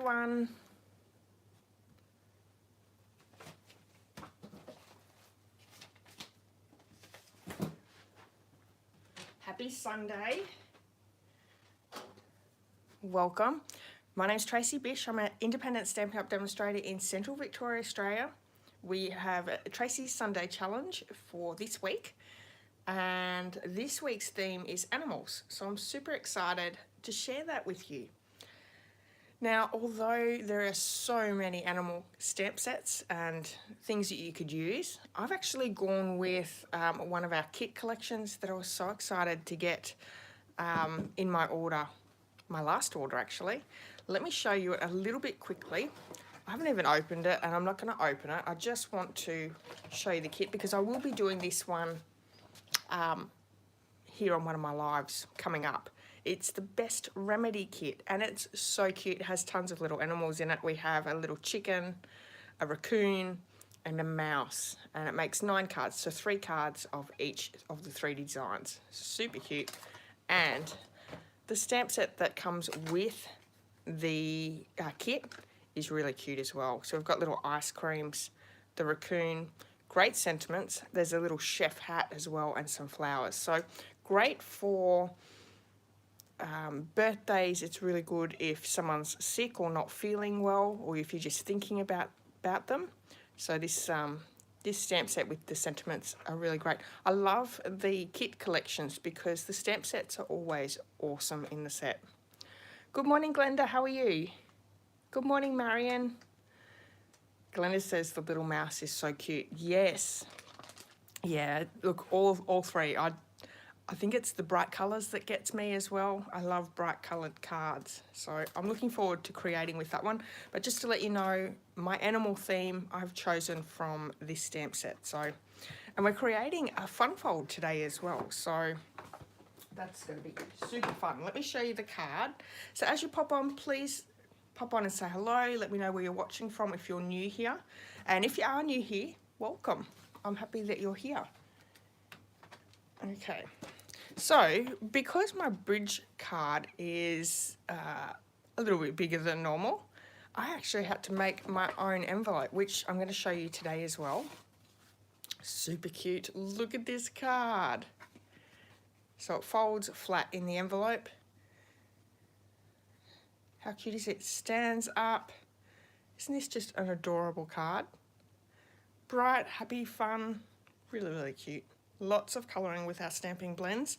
everyone. Happy Sunday. Welcome. My name's Tracy Bish. I'm an independent Stampin' Up! Demonstrator in Central Victoria, Australia. We have a Tracy's Sunday Challenge for this week, and this week's theme is animals. So I'm super excited to share that with you. Now, although there are so many animal stamp sets and things that you could use, I've actually gone with one of our kit collections that I was so excited to get in my order, my last order actually. Let me show you it a little bit quickly. I haven't even opened it and I'm not going to open it. I just want to show you the kit because I will be doing this one here on one of my lives coming up. It's the Best Remedy kit and it's so cute. It has tons of little animals in it. We have a little chicken, a raccoon and a mouse, and it makes 9 cards, so 3 cards of each of the 3 designs. Super cute. And the stamp set that comes with the kit is really cute as well. So we've got little ice creams, the raccoon, great sentiments. There's a little chef hat as well and some flowers. So great for birthdays. It's really good if someone's sick or not feeling well, or if you're just thinking about them. So this this stamp set with the sentiments are really great. I love the kit collections because the stamp sets are always awesome in the set. Good morning, Glenda. How are you? Good morning, Marion. Glenda says the little mouse is so cute. Yes. Yeah, look, all 3. I think it's the bright colours that gets me as well. I love bright coloured cards. So I'm looking forward to creating with that one. But just to let you know, my animal theme I've chosen from this stamp set. So, and we're creating a fun fold today as well. So that's going to be super fun. Let me show you the card. So as you pop on, please pop on and say hello. Let me know where you're watching from if you're new here. And if you are new here, welcome. I'm happy that you're here. Okay, so because my bridge card is a little bit bigger than normal, I actually had to make my own envelope, which I'm going to show you today as well. Super cute. Look at this card. So it folds flat in the envelope. How cute is it? It stands up. Isn't this just an adorable card? Bright, happy, fun, really, really cute. Lots of colouring with our stamping blends,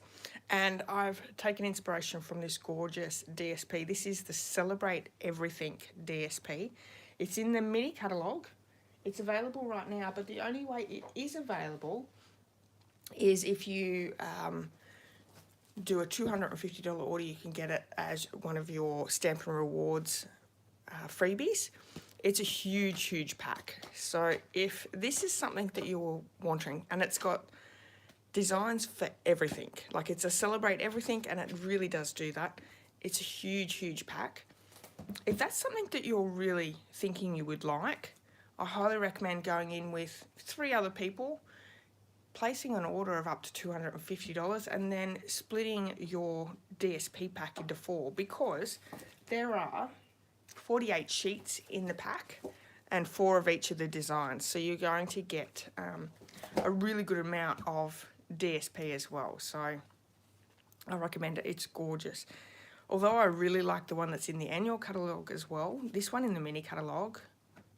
and I've taken inspiration from this gorgeous DSP. This is the Celebrate Everything DSP. It's in the mini catalogue. It's available right now, but the only way it is available is if you do a $250 order. You can get it as one of your Stampin' Rewards freebies. It's a huge pack. So if this is something that you're wanting, and it's got designs for everything, like it's a Celebrate Everything, and it really does do that. It's a huge pack. If that's something that you're really thinking you would like, I highly recommend going in with 3 other people, placing an order of up to $250, and then splitting your DSP pack into 4, because there are 48 sheets in the pack and 4 of each of the designs. So you're going to get a really good amount of DSP as well. So I recommend it. It's gorgeous. Although I really like the one that's in the annual catalogue as well, this one in the mini catalogue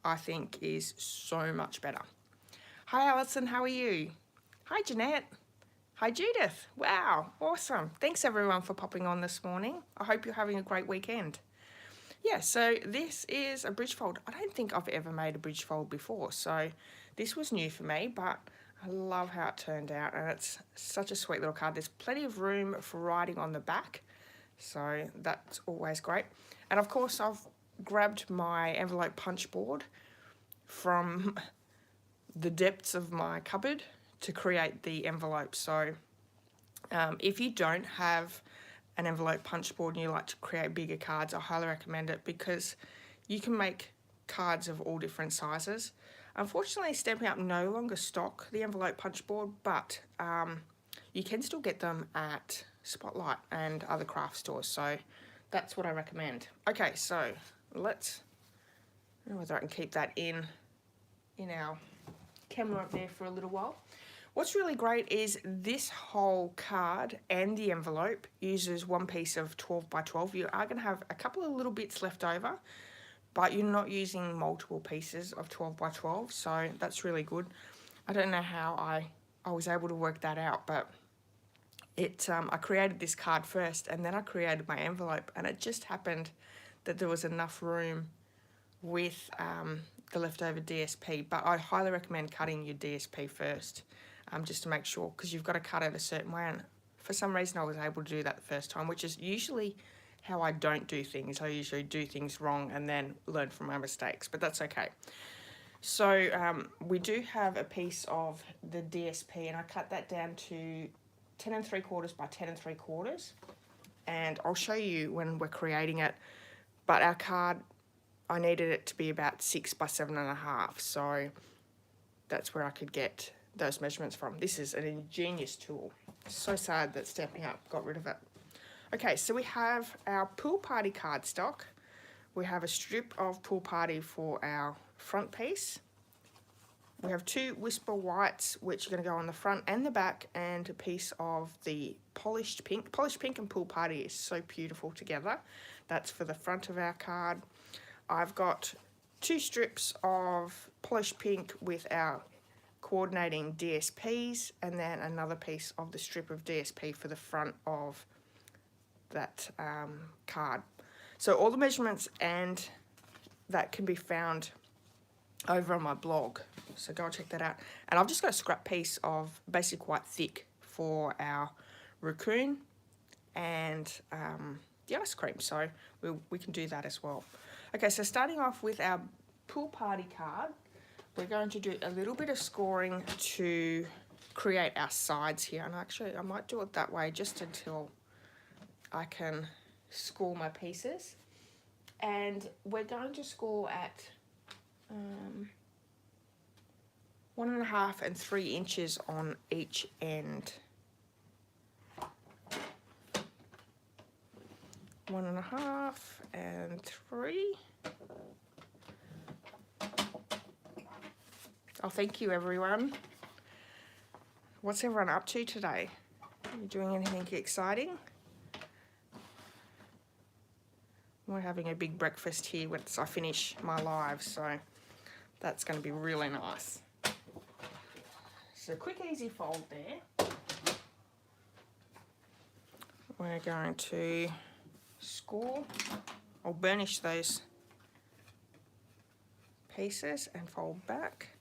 I think is so much better. Hi Alison, how are you? Hi Jeanette. Hi Judith. Wow, awesome. Thanks everyone for popping on this morning. I hope you're having a great weekend. Yeah, so this is a bridge fold. I don't think I've ever made a bridge fold before, so this was new for me, but I love how it turned out, and it's such a sweet little card. There's plenty of room for writing on the back, so that's always great. And of course, I've grabbed my envelope punch board from the depths of my cupboard to create the envelope. So if you don't have an envelope punch board and you like to create bigger cards, I highly recommend it because you can make cards of all different sizes. Unfortunately, Stampin' Up! No longer stock the envelope punch board, but you can still get them at Spotlight and other craft stores, so that's what I recommend. Okay, so let's, I don't know whether I can keep that in our camera up there for a little while. What's really great is this whole card and the envelope uses one piece of 12 by 12. You are going to have a couple of little bits left over, but you're not using multiple pieces of 12 by 12, so that's really good. I don't know how I was able to work that out, but I created this card first and then I created my envelope, and it just happened that there was enough room with the leftover DSP, but I highly recommend cutting your DSP first, just to make sure, because you've got to cut it a certain way, and for some reason I was able to do that the first time, which is usually how I don't do things. I usually do things wrong and then learn from my mistakes, but that's okay. So we do have a piece of the DSP, and I cut that down to 10 3/4 by 10 3/4, and I'll show you when we're creating it. But our card, I needed it to be about 6 by 7.5, so that's where I could get those measurements from. This is an ingenious tool. So sad that Stampin' Up got rid of it. Okay, so we have our Pool Party cardstock. We have a strip of Pool Party for our front piece. We have 2 Whisper Whites, which are going to go on the front and the back, and a piece of the Polished Pink. Polished Pink and Pool Party is so beautiful together. That's for the front of our card. I've got 2 strips of Polished Pink with our coordinating DSPs, and then another piece of the strip of DSP for the front of that card. So all the measurements and that can be found over on my blog, so go and check that out. And I've just got a scrap piece of Basic White Thick for our raccoon and the ice cream, so we can do that as well. Okay, so starting off with our Pool Party card, we're going to do a little bit of scoring to create our sides here, and actually I might do it that way just until I can score my pieces. And we're going to score at 1.5 and 3 inches on each end. 1.5 and 3. Oh, thank you, everyone. What's everyone up to today? Are you doing anything exciting? We're having a big breakfast here once I finish my live, so that's going to be really nice. So quick, easy fold there. We're going to score or burnish those pieces and fold back.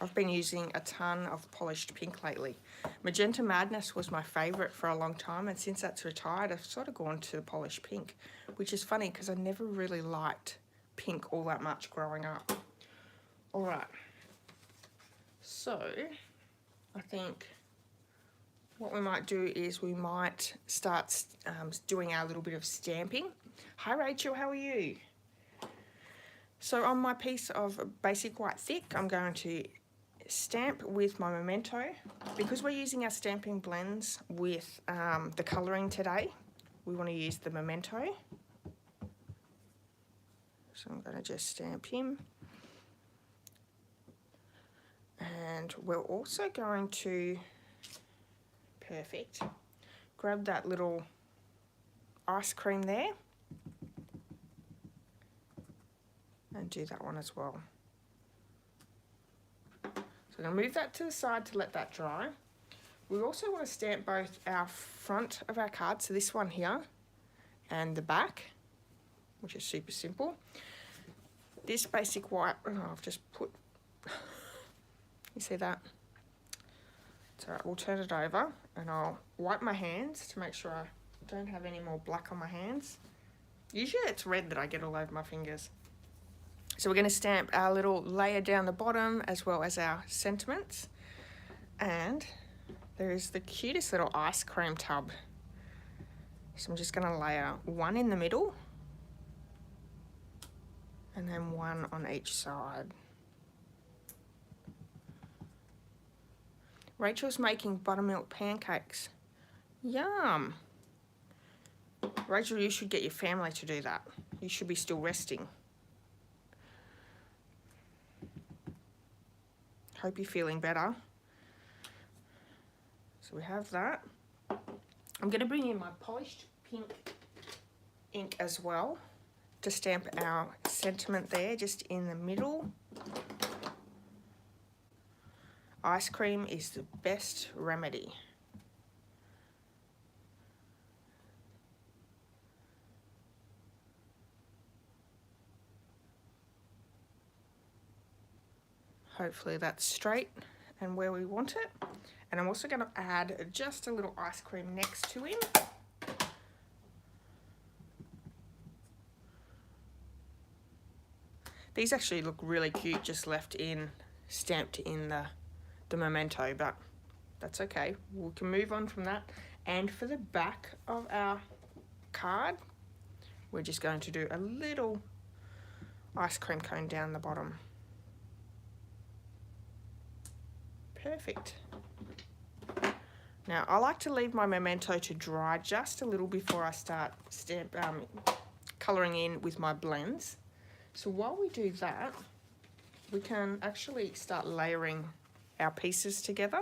I've been using a ton of Polished Pink lately. Magenta Madness was my favourite for a long time, and since that's retired, I've sort of gone to Polished Pink, which is funny because I never really liked pink all that much growing up. Alright, so I think what we might do is we might start doing our little bit of stamping. Hi Rachel, how are you? So on my piece of Basic White Thick, I'm going to stamp with my Memento. Because we're using our stamping blends with the colouring today, we want to use the Memento. So I'm going to just stamp him. And we're also going to, perfect, grab that little ice cream there and do that one as well. So I'm going to move that to the side to let that dry. We also want to stamp both our front of our card, so this one here, and the back, which is super simple. This Basic White, oh, I've just put, you see that? So we'll turn it over and I'll wipe my hands to make sure I don't have any more black on my hands. Usually it's red that I get all over my fingers. So we're going to stamp our little layer down the bottom as well as our sentiments. And there is the cutest little ice cream tub. So I'm just going to layer one in the middle and then one on each side. Rachel's making buttermilk pancakes. Yum. Rachel, you should get your family to do that. You should be still resting. Hope you're feeling better. So we have that. I'm going to bring in my polished pink ink as well to stamp our sentiment there, just in the middle. Ice cream is the best remedy. Hopefully that's straight and where we want it. And I'm also going to add just a little ice cream next to him. These actually look really cute, just left in, stamped in the memento, but that's okay. We can move on from that. And for the back of our card, we're just going to do a little ice cream cone down the bottom. Perfect. Now, I like to leave my memento to dry just a little before I start colouring in with my blends. So while we do that, we can actually start layering our pieces together.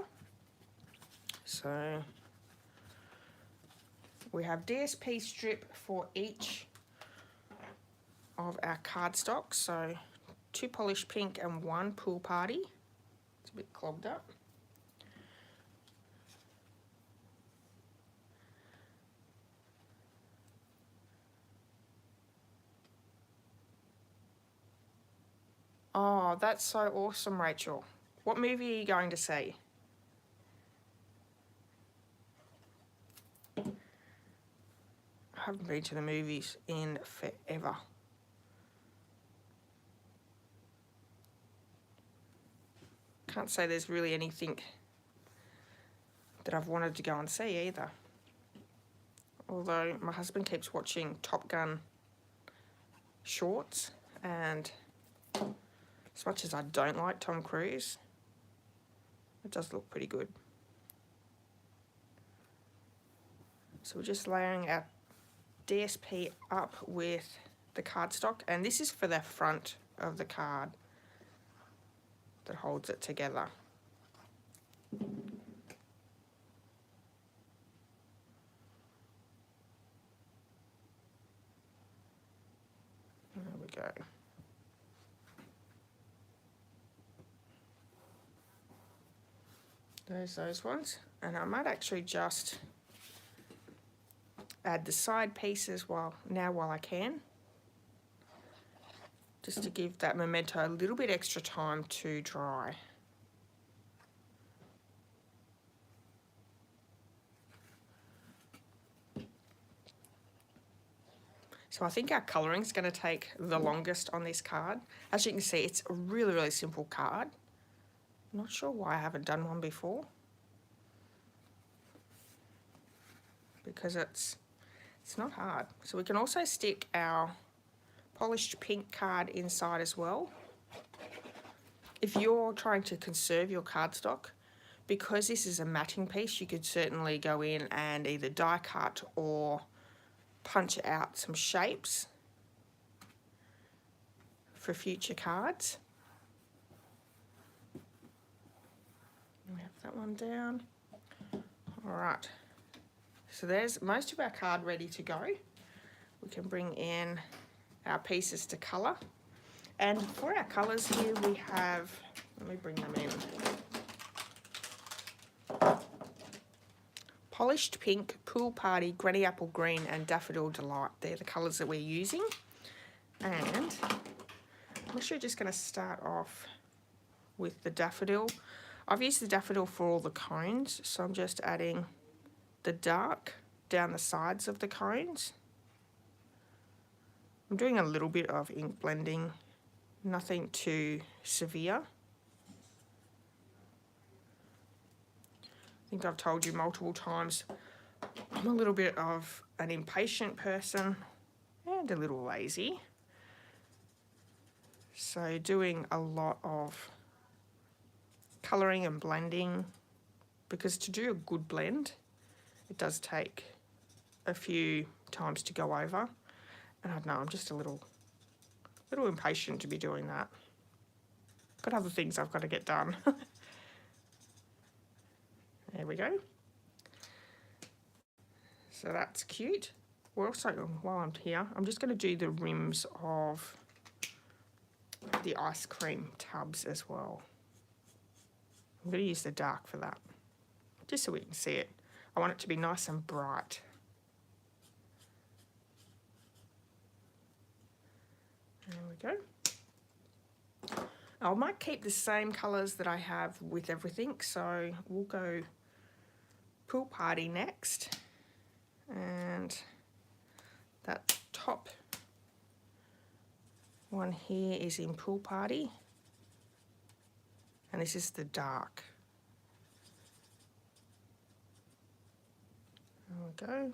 So we have DSP strip for each of our cardstock. So 2 polished pink and 1 pool party. It's a bit clogged up. Oh, that's so awesome, Rachel. What movie are you going to see? I haven't been to the movies in forever. Can't say there's really anything that I've wanted to go and see either. Although my husband keeps watching Top Gun shorts, and as much as I don't like Tom Cruise, it does look pretty good. So we're just layering our DSP up with the cardstock, and this is for the front of the card that holds it together. There we go. There's those ones, and I might actually just add the side pieces while I can, just to give that memento a little bit extra time to dry. So I think our colouring is going to take the longest on this card. As you can see, it's a really, really simple card. I'm not sure why I haven't done one before, because it's not hard. So we can also stick our polished pink card inside as well. If you're trying to conserve your cardstock, because this is a matting piece, you could certainly go in and either die cut or punch out some shapes for future cards. We have that one down. All right, so there's most of our card ready to go. We can bring in our pieces to colour. And for our colours here we have, let me bring them in. Polished pink, pool party, granny apple green and daffodil delight. They're the colours that we're using. And I'm actually just going to start off with the daffodil. I've used the daffodil for all the cones, so I'm just adding the dark down the sides of the cones. I'm doing a little bit of ink blending, nothing too severe. I think I've told you multiple times, I'm a little bit of an impatient person and a little lazy. So doing a lot of colouring and blending because to do a good blend, it does take a few times to go over. And I don't know, I'm just a little impatient to be doing that. Got other things I've got to get done. There we go. So that's cute. We're also, while I'm here, I'm just going to do the rims of the ice cream tubs as well. I'm going to use the dark for that, just so we can see it. I want it to be nice and bright. There we go. I might keep the same colours that I have with everything, so we'll go Pool Party next. And that top one here is in Pool Party. And this is the dark. There we go.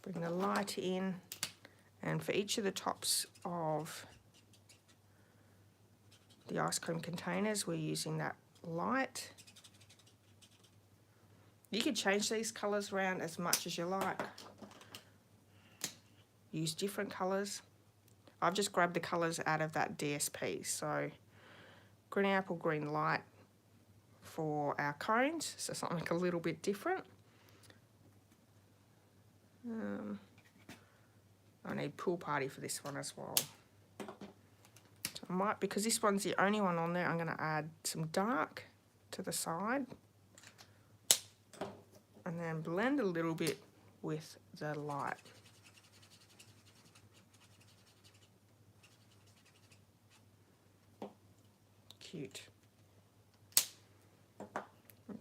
Bring the light in, and for each of the tops of the ice cream containers, we're using that light. You can change these colours around as much as you like. Use different colours. I've just grabbed the colours out of that DSP. So green apple, green light for our cones, so something a little bit different. I need Pool Party for this one as well. So I might, because this one's the only one on there, I'm going to add some dark to the side. And then blend a little bit with the light. Cute.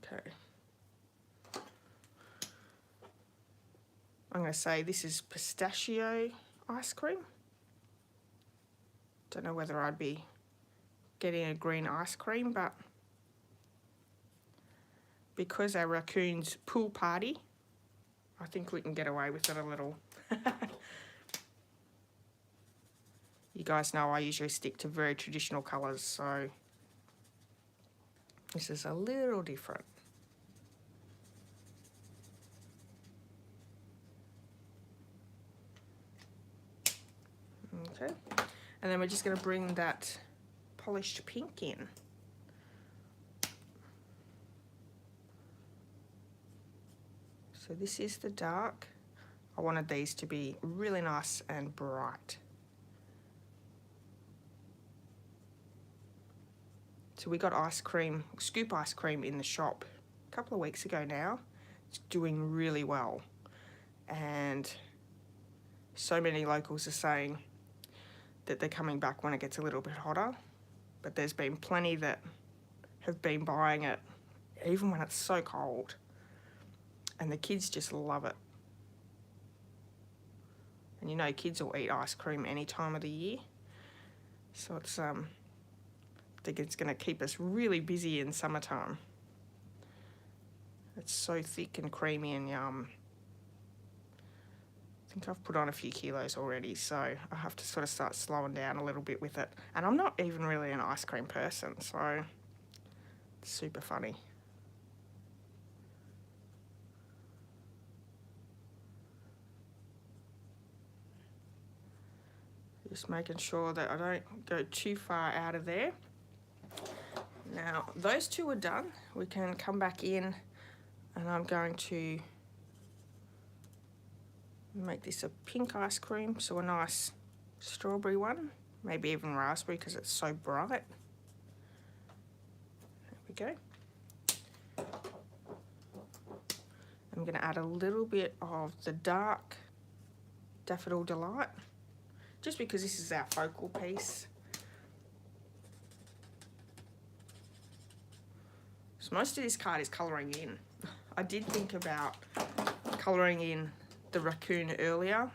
Okay. I'm going to say this is pistachio ice cream. Don't know whether I'd be getting a green ice cream, but because our raccoon's pool party, I think we can get away with it a little. You guys know I usually stick to very traditional colours, so this is a little different. Okay, and then we're just going to bring that polished pink in. So this is the dark. I wanted these to be really nice and bright. So we got ice cream, scoop ice cream in the shop a couple of weeks ago now. It's doing really well. And so many locals are saying that they're coming back when it gets a little bit hotter. But there's been plenty that have been buying it even when it's so cold. And the kids just love it. And you know, kids will eat ice cream any time of the year. So it's I think it's going to keep us really busy in summertime. It's so thick and creamy and yum. I think I've put on a few kilos already, so I have to sort of start slowing down a little bit with it. And I'm not even really an ice cream person, so it's super funny. Just making sure that I don't go too far out of there. Now, those two are done. We can come back in and I'm going to make this a pink ice cream, so a nice strawberry one, maybe even raspberry because it's so bright. There we go. I'm going to add a little bit of the dark Daffodil Delight, just because this is our focal piece. So most of this card is colouring in. I did think about colouring in the raccoon earlier,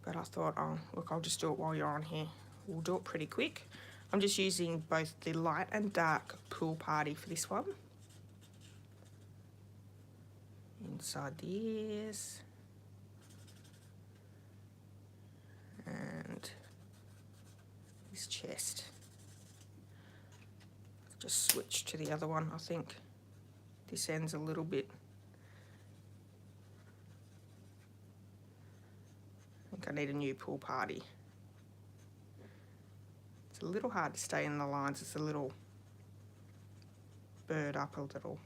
but I thought, oh, look, I'll just do it while you're on here. We'll do it pretty quick. I'm just using both the light and dark Pool Party for this one. Inside the ears. And his chest. Just switch to the other one. I think this end's a little bit, I think I need a new pool party. It's a little hard to stay in the lines. It's a little bird up a little.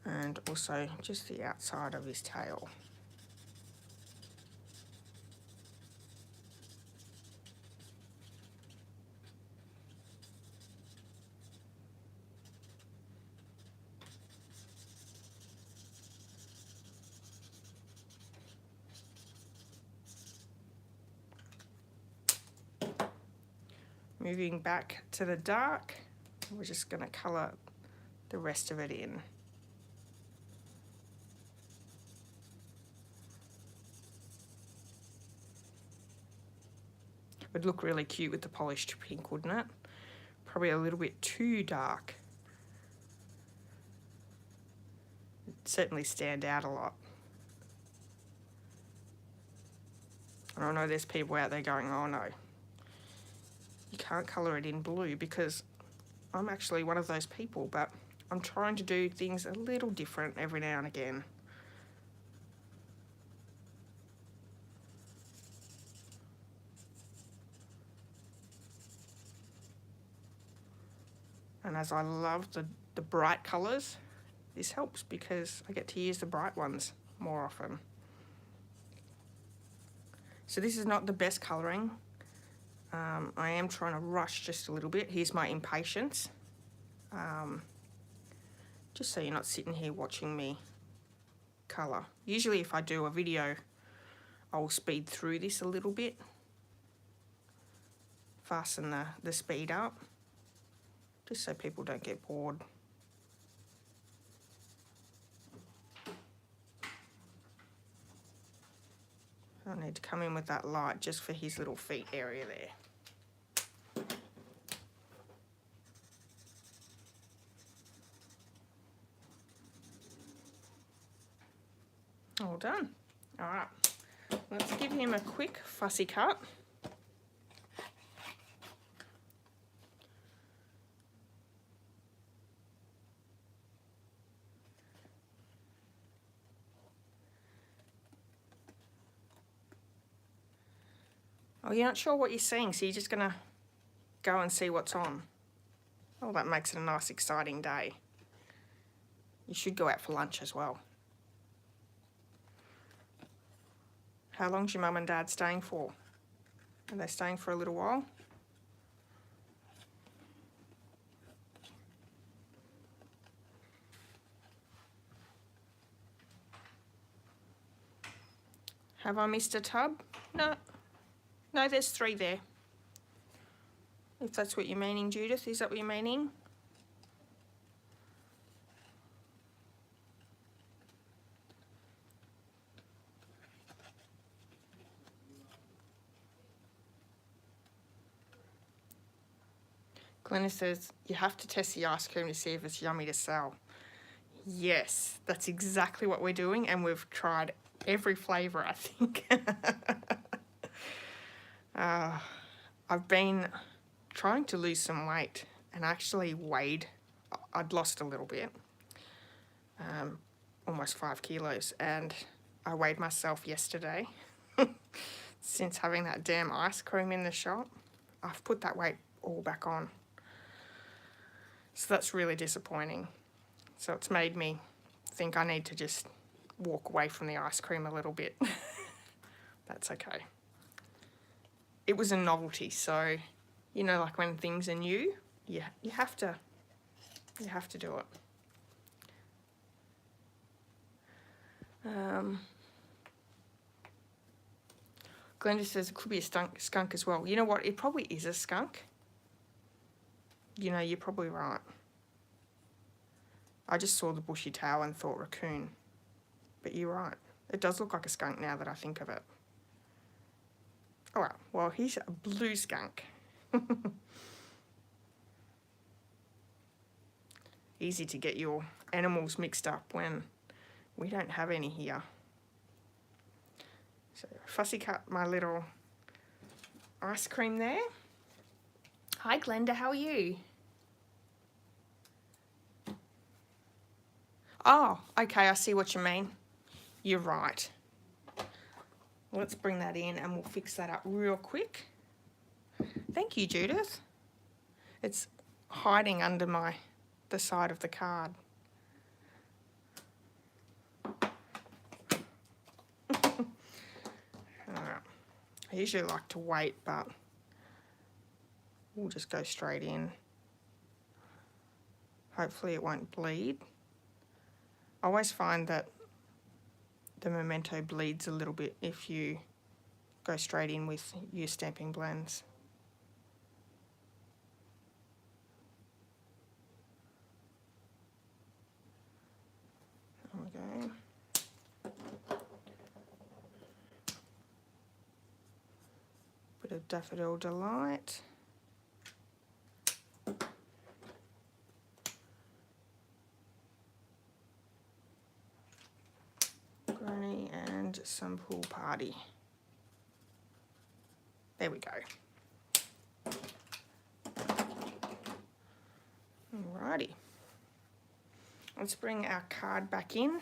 And also just the outside of his tail. Moving back to the dark, we're just going to colour the rest of it in. It would look really cute with the polished pink, wouldn't it? Probably a little bit too dark. It'd certainly stand out a lot. And I know there's people out there going, oh no, you can't colour it in blue, because I'm actually one of those people, but I'm trying to do things a little different every now and again. And as I love the bright colours, this helps because I get to use the bright ones more often. So this is not the best colouring. I am trying to rush just a little bit. Here's my impatience. Just so you're not sitting here watching me colour. Usually if I do a video, I'll speed through this a little bit. Fasten the speed up, just so people don't get bored. I need to come in with that light just for his little feet area there. All done. All right, let's give him a quick fussy cut. Oh, you're not sure what you're seeing, so you're just gonna go and see what's on. Oh, that makes it a nice, exciting day. You should go out for lunch as well. How long's your mum and dad staying for? Are they staying for a little while? Have I missed a tub? No. No, there's 3 there. If that's what you're meaning, Judith, is that what you're meaning? Glenna says, you have to test the ice cream to see if it's yummy to sell. Yes, that's exactly what we're doing, and we've tried every flavour, I think. I've been trying to lose some weight and actually weighed. I'd lost a little bit, almost 5 kilos, and I weighed myself yesterday. Since having that damn ice cream in the shop, I've put that weight all back on. So that's really disappointing. So it's made me think I need to just walk away from the ice cream a little bit. That's okay. It was a novelty, so, you know, like when things are new, you have to do it. Glenda says it could be a skunk as well. You know what? It probably is a skunk. You know, you're probably right. I just saw the bushy tail and thought raccoon. But you're right. It does look like a skunk now that I think of it. Alright, well, he's a blue skunk. Easy to get your animals mixed up when we don't have any here. So fussy cut my little ice cream there. Hi Glenda, how are you? Oh, okay, I see what you mean. You're right. Let's bring that in and we'll fix that up real quick. Thank you, Judith. It's hiding under the side of the card. I usually like to wait, but we'll just go straight in. Hopefully it won't bleed. I always find that the Memento bleeds a little bit if you go straight in with your stamping blends. There we go. Bit of Daffodil Delight. Granny and some Pool Party. There we go. Alrighty. Let's bring our card back in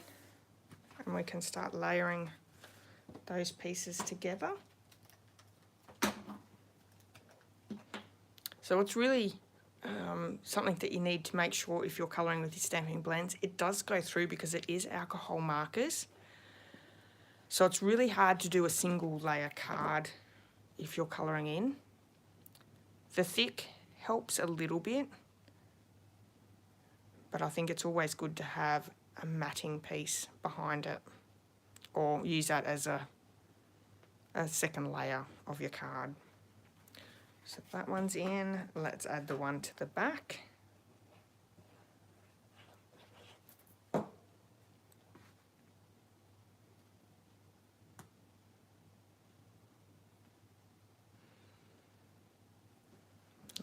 and we can start layering those pieces together. So it's really something that you need to make sure if you're colouring with your stamping blends, it does go through because it is alcohol markers. So it's really hard to do a single layer card if you're colouring in. The thick helps a little bit, but I think it's always good to have a matting piece behind it or use that as a second layer of your card. So that one's in, let's add the one to the back.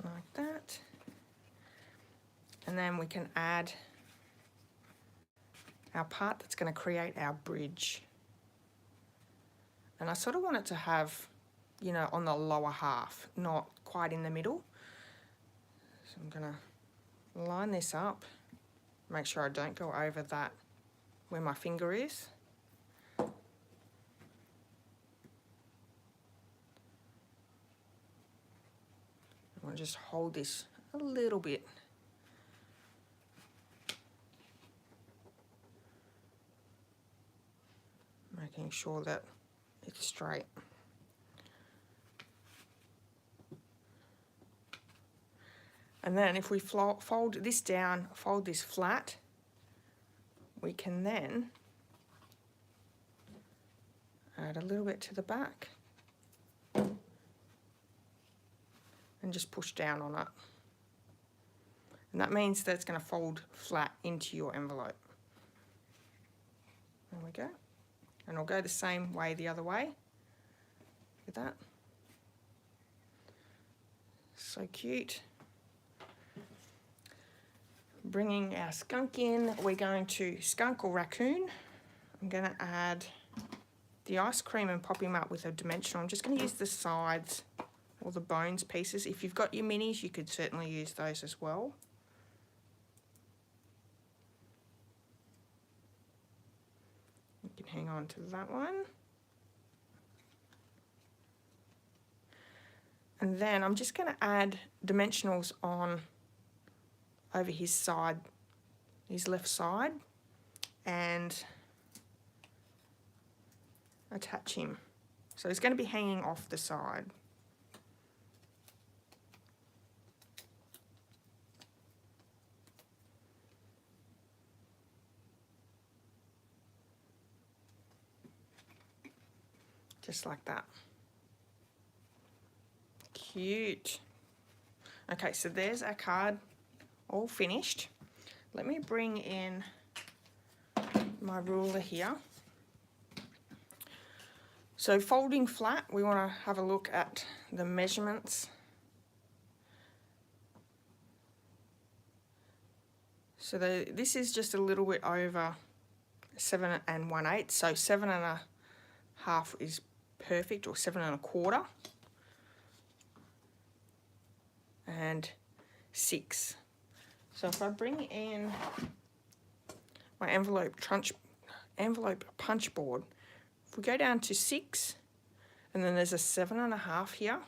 Like that. And then we can add our part that's going to create our bridge. And I sort of want it to have, you know, on the lower half, not quite in the middle. So I'm going to line this up, make sure I don't go over that where my finger is. I want to just hold this a little bit. Making sure that it's straight. And then if we fold this down, fold this flat, we can then add a little bit to the back and just push down on it. And that means that it's going to fold flat into your envelope. There we go. And I'll go the same way the other way. Look at that. So cute. Bringing our skunk in, we're going to skunk or raccoon. I'm going to add the ice cream and pop him up with a dimensional. I'm just going to use the sides or the bones pieces. If you've got your minis, you could certainly use those as well. You can hang on to that one. And then I'm just going to add dimensionals on over his side, his left side, and attach him. So he's going to be hanging off the side. Just like that. Cute. Okay, so there's our card all finished. Let me bring in my ruler here. So folding flat, we want to have a look at the measurements. So this is just a little bit over 7 1/8, so 7 1/2 is perfect, or 7 1/4, and 6. So if I bring in my envelope punch board, if we go down to 6, and then there's a 7 1/2 here,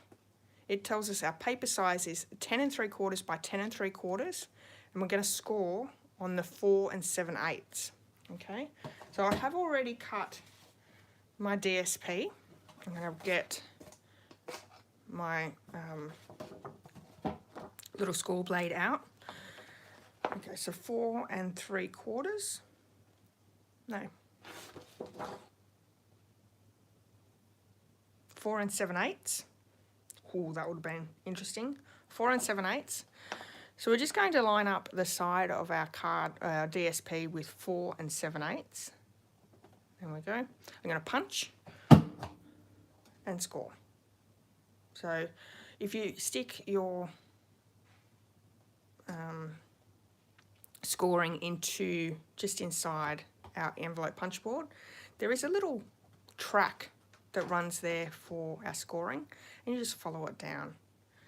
it tells us our paper size is 10 3/4 by 10 3/4, and we're going to score on the 4 7/8. Okay, so I have already cut my DSP. I'm going to get my little score blade out. Okay, so 4 3/4. No. 4 7/8. Oh, that would have been interesting. 4 7/8. So we're just going to line up the side of our card, our DSP, with 4 7/8. There we go. I'm going to punch and score. So if you stick your scoring into just inside our envelope punch board, there is a little track that runs there for our scoring, and you just follow it down.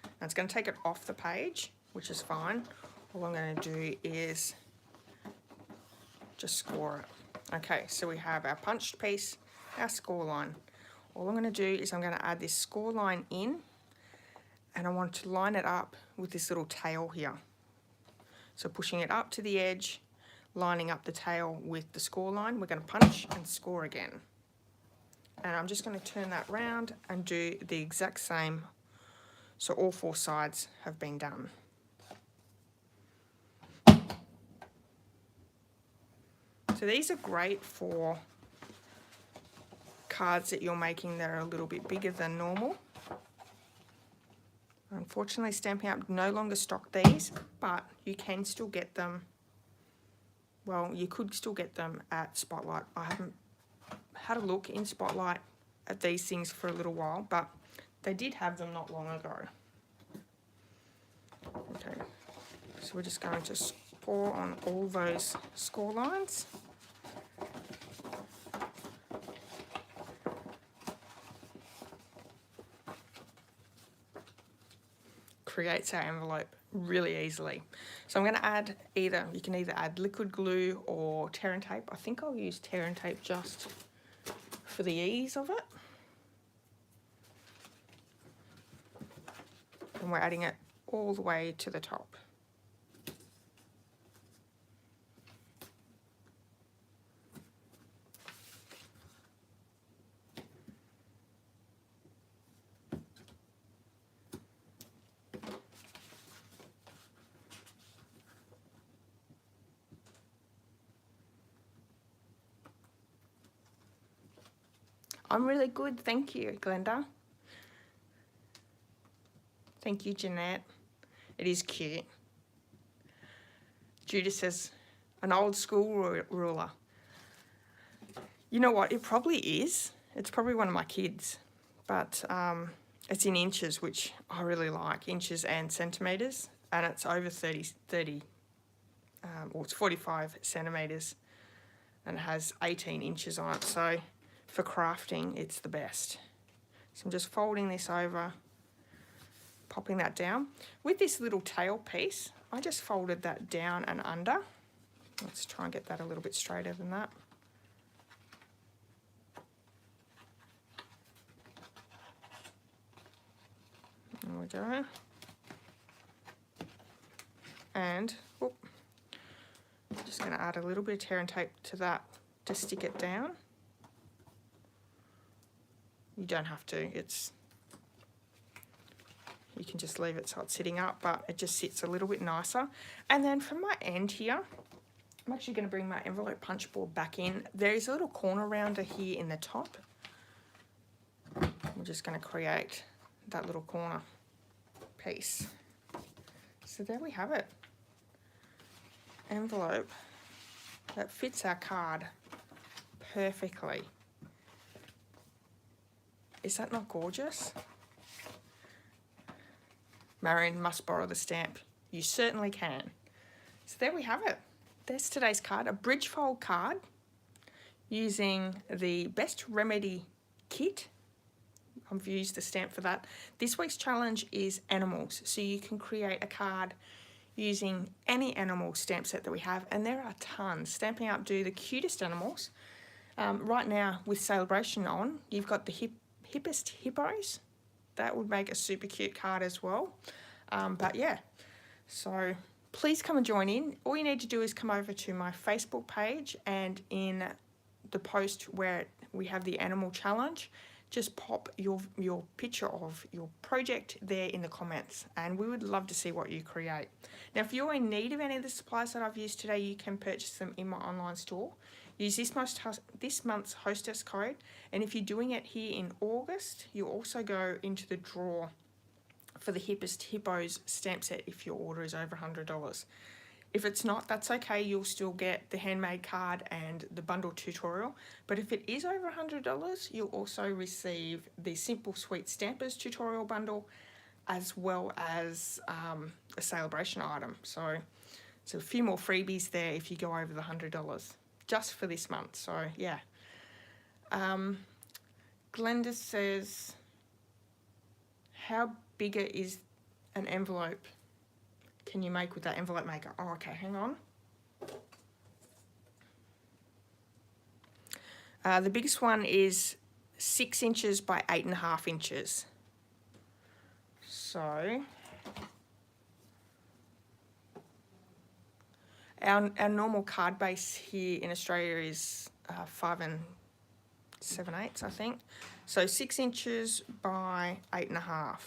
Now it's going to take it off the page, which is fine. All I'm going to do is just score it. Okay, so we have our punched piece, our score line. All I'm going to do is I'm going to add this score line in, and I want to line it up with this little tail here. So pushing it up to the edge, lining up the tail with the score line, we're going to punch and score again. And I'm just going to turn that round and do the exact same, so all 4 sides have been done. So these are great for cards that you're making that are a little bit bigger than normal. Unfortunately, Stampin' Up! No longer stock these, but you can still get them. Well, you could still get them at Spotlight. I haven't had a look in Spotlight at these things for a little while, but they did have them not long ago. Okay, so we're just going to score on all those score lines. Creates our envelope really easily. So I'm going to add you can either add liquid glue or tear and tape. I think I'll use tear and tape just for the ease of it. And we're adding it all the way to the top. I'm really good, thank you, Glenda. Thank you, Jeanette. It is cute. Judith says, an old school ruler. You know what, it probably is. It's probably one of my kids, but it's in inches, which I really like, inches and centimetres, and it's over 30 or it's 45 centimetres, and it has 18 inches on it, so for crafting, it's the best. So I'm just folding this over, popping that down. With this little tail piece, I just folded that down and under. Let's try and get that a little bit straighter than that. There we go. And whoop, I'm just going to add a little bit of tear and tape to that to stick it down. You don't have to, you can just leave it so it's sitting up, but it just sits a little bit nicer. And then from my end here, I'm actually going to bring my envelope punch board back in. There is a little corner rounder here in the top. We're just going to create that little corner piece. So there we have it. Envelope that fits our card perfectly. Is that not gorgeous? Marion must borrow the stamp. You certainly can. So there we have it. there's today's card, a bridge fold card using the Best Remedy kit. I've used the stamp for that. This week's challenge is animals, so you can create a card using any animal stamp set that we have, and there are tons. Stampin' Up do the cutest animals. Right now with Celebration on, you've got the hippest hippos. That would make a super cute card as well. But yeah, so please come and join in. All you need to do is come over to my Facebook page, and in the post where we have the animal challenge, just pop your picture of your project there in the comments, and we would love to see what you create. Now, if you're in need of any of the supplies that I've used today, you can purchase them in my online store. Use this month's hostess code, and if you're doing it here in August, you'll also go into the draw for the Hippest Hippos stamp set if your order is over $100. If it's not, that's okay, you'll still get the handmade card and the bundle tutorial. But if it is over $100, you'll also receive the Simple Sweet Stampers tutorial bundle, as well as a Celebration item. So a few more freebies there if you go over the $100, just for this month. So yeah. Glenda says, how bigger is an envelope can you make with that envelope maker? Oh, okay, hang on. The biggest one is 6 inches by 8.5 inches. So our normal card base here in Australia is 5 7/8, I think. So 6 inches by 8.5,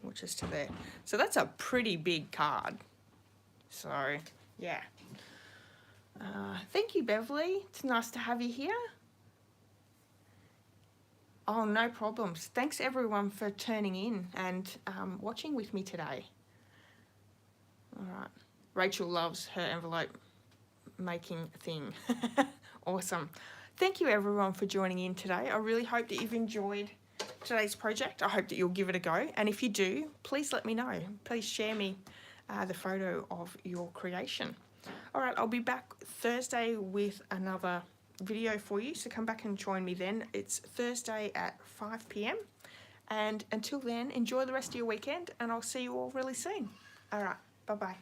which is to there. So that's a pretty big card. So yeah. Thank you, Beverly. It's nice to have you here. Oh, no problems. Thanks everyone for turning in and watching with me today. All right. Rachel loves her envelope making thing. Awesome. Thank you everyone for joining in today. I really hope that you've enjoyed today's project. I hope that you'll give it a go. And if you do, please let me know. Please share me the photo of your creation. All right, I'll be back Thursday with another video for you, so come back and join me then. It's Thursday at 5 p.m. and until then, enjoy the rest of your weekend, and I'll see you all really soon. All right, bye-bye.